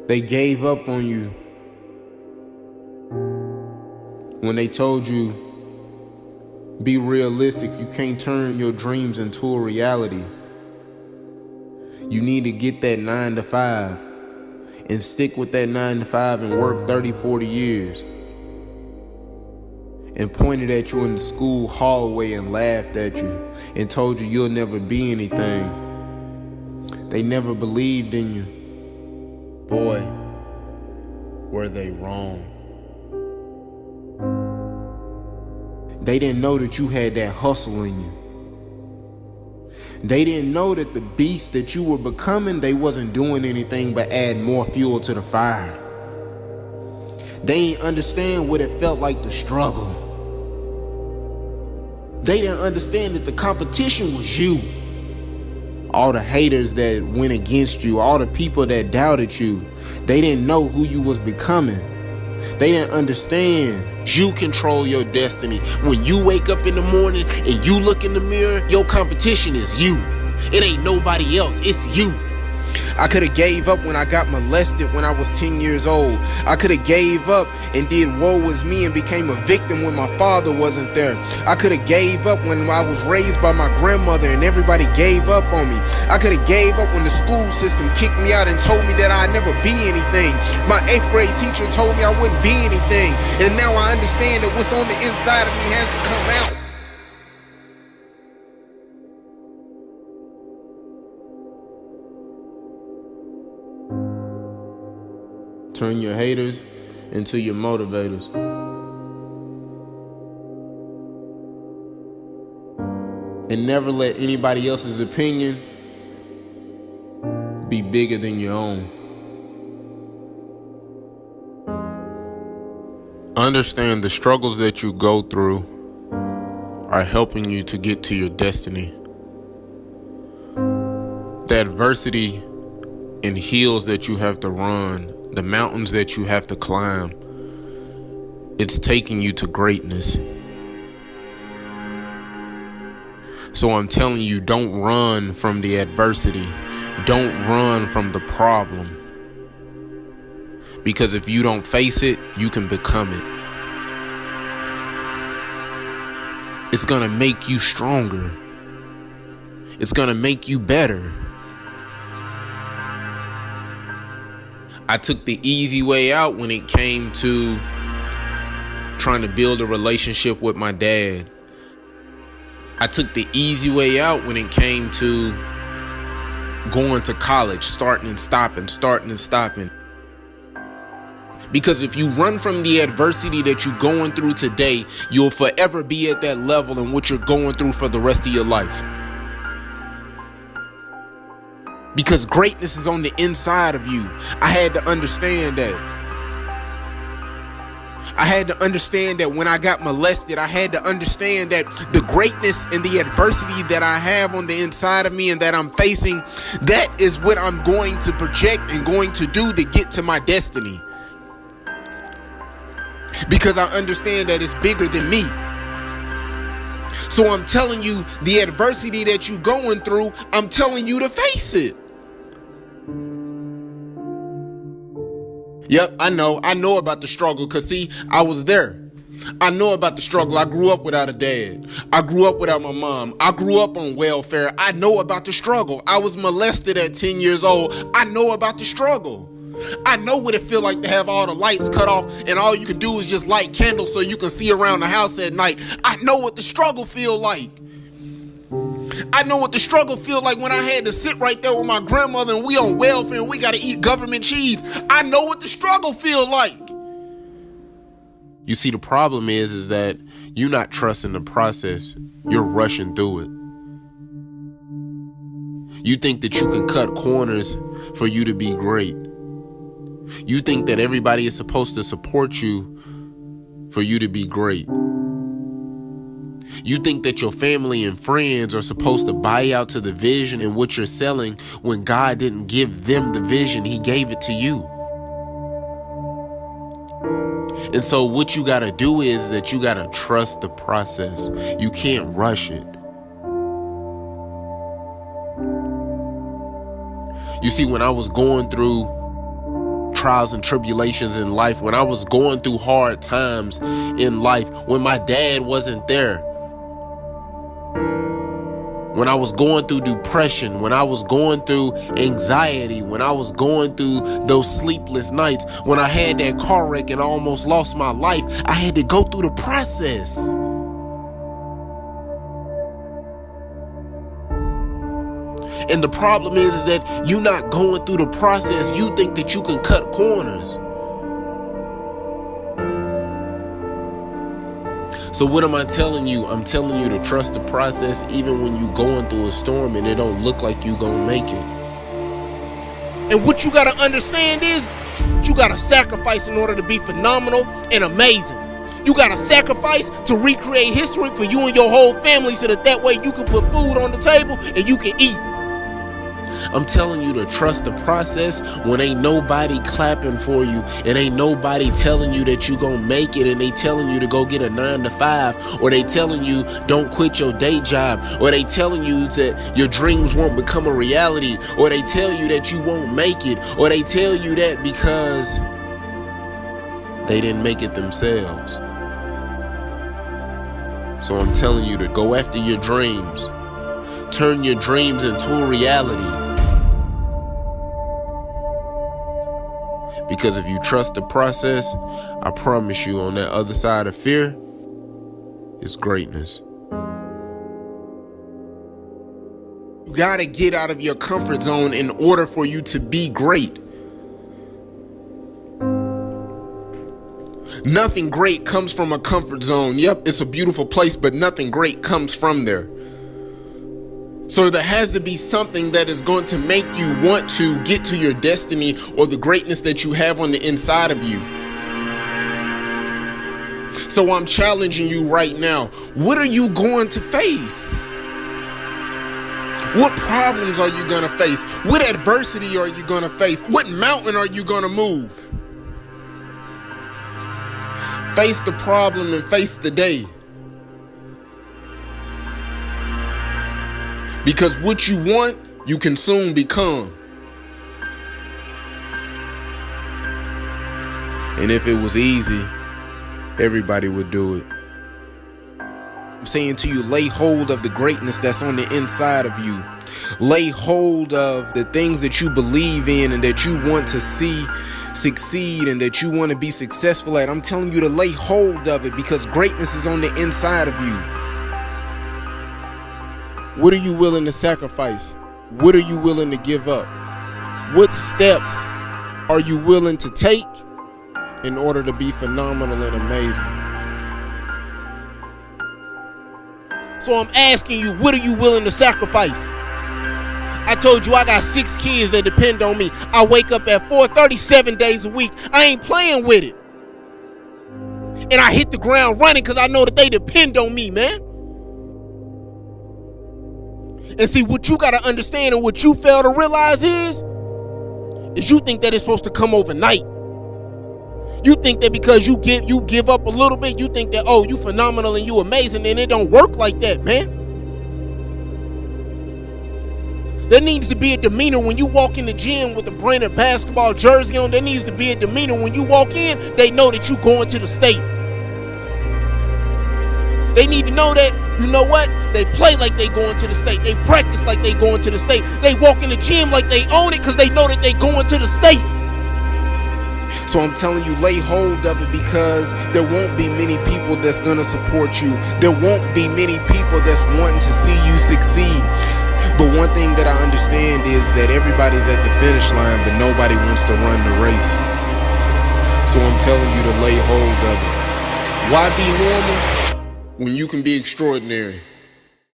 They gave up on you when they told you, be realistic, you can't turn your dreams into a reality. You need to get that 9 to 5 and stick with that 9 to 5 and work 30, 40 years. And pointed at you in the school hallway and laughed at you and told you you'll never be anything. They never believed in you. Boy, were they wrong. They didn't know that you had that hustle in you. They didn't know that the beast that you were becoming, they wasn't doing anything but add more fuel to the fire. They didn't understand what it felt like to struggle. They didn't understand that the competition was you. All the haters that went against you, all the people that doubted you, they didn't know who you was becoming. They didn't understand you control your destiny. When you wake up in the morning and you look in the mirror, your competition is you. It ain't nobody else, it's you. I could have gave up when I got molested when I was 10 years old. I could have gave up and did woe was me and became a victim when my father wasn't there. I could have gave up when I was raised by my grandmother and everybody gave up on me. I could have gave up when the school system kicked me out and told me that I'd never be anything. My 8th grade teacher told me I wouldn't be anything. And now I understand that what's on the inside of me has to come out. Turn your haters into your motivators. And never let anybody else's opinion be bigger than your own. Understand the struggles that you go through are helping you to get to your destiny. The adversity and hills that you have to run, the mountains that you have to climb, it's taking you to greatness. So I'm telling you, don't run from the adversity. Don't run from the problem. Because if you don't face it, you can become it. It's gonna make you stronger. It's gonna make you better. I took the easy way out when it came to trying to build a relationship with my dad. I took the easy way out when it came to going to college, starting and stopping. Because if you run from the adversity that you're going through today, you'll forever be at that level in what you're going through for the rest of your life. Because greatness is on the inside of you. I had to understand that. I had to understand that when I got molested, I had to understand that the greatness and the adversity that I have on the inside of me and that I'm facing, that is what I'm going to project and going to do to get to my destiny. Because I understand that it's bigger than me. So I'm telling you, the adversity that you're going through, I'm telling you to face it. Yep, I know about the struggle, because see, I was there. I know about the struggle. I grew up without a dad. I grew up without my mom. I grew up on welfare. I know about the struggle. I was molested at 10 years old. I know about the struggle. I know what it feels like to have all the lights cut off and all you can do is just light candles so you can see around the house at night. I know what the struggle feels like. I know what the struggle feels like when I had to sit right there with my grandmother and we on welfare and we got to eat government cheese. I know what the struggle feels like. You see, the problem is that you're not trusting the process. You're rushing through it. You think that you can cut corners for you to be great. You think that everybody is supposed to support you for you to be great. You think that your family and friends are supposed to buy out to the vision and what you're selling when God didn't give them the vision. He gave it to you. And so what you got to do is that you got to trust the process. You can't rush it. You see, when I was going through trials and tribulations in life, when I was going through hard times in life, when my dad wasn't there, when I was going through depression, when I was going through anxiety, when I was going through those sleepless nights, when I had that car wreck and I almost lost my life, I had to go through the process. And the problem is that you're not going through the process. You think that you can cut corners. So what am I telling you? I'm telling you to trust the process even when you're going through a storm and it don't look like you gonna make it. And what you gotta understand is you gotta sacrifice in order to be phenomenal and amazing. You gotta sacrifice to recreate history for you and your whole family so that way you can put food on the table and you can eat. I'm telling you to trust the process when ain't nobody clapping for you and ain't nobody telling you that you gonna make it, and they telling you to go get a 9 to 5, or they telling you don't quit your day job, or they telling you that your dreams won't become a reality, or they tell you that you won't make it, or they tell you that because they didn't make it themselves. So I'm telling you to go after your dreams. Turn your dreams into a reality. Because if you trust the process, I promise you, on that other side of fear is greatness. You gotta get out of your comfort zone in order for you to be great. Nothing great comes from a comfort zone. Yep, it's a beautiful place, but nothing great comes from there. So there has to be something that is going to make you want to get to your destiny or the greatness that you have on the inside of you. So I'm challenging you right now. What are you going to face? What problems are you going to face? What adversity are you going to face? What mountain are you going to move? Face the problem and face the day. Because what you want, you can soon become. And if it was easy, everybody would do it. I'm saying to you, lay hold of the greatness that's on the inside of you. Lay hold of the things that you believe in and that you want to see succeed and that you want to be successful at. I'm telling you to lay hold of it, because greatness is on the inside of you. What are you willing to sacrifice? What are you willing to give up? What steps are you willing to take in order to be phenomenal and amazing? So I'm asking you, what are you willing to sacrifice? I told you I got 6 kids that depend on me. I wake up at 4:30 7 days a week. I ain't playing with it. And I hit the ground running because I know that they depend on me, man. And see, what you got to understand and what you fail to realize is you think that it's supposed to come overnight. You think that because you give up a little bit, you think that, oh, you phenomenal and you amazing, and it don't work like that, man. There needs to be a demeanor when you walk in the gym with a branded basketball jersey on. There needs to be a demeanor when you walk in, they know that you going to the state. They need to know that, you know what? They play like they going to the state. They practice like they going to the state. They walk in the gym like they own it because they know that they going to the state. So I'm telling you, lay hold of it, because there won't be many people that's going to support you. There won't be many people that's wanting to see you succeed. But one thing that I understand is that everybody's at the finish line, but nobody wants to run the race. So I'm telling you to lay hold of it. Why be normal when you can be extraordinary?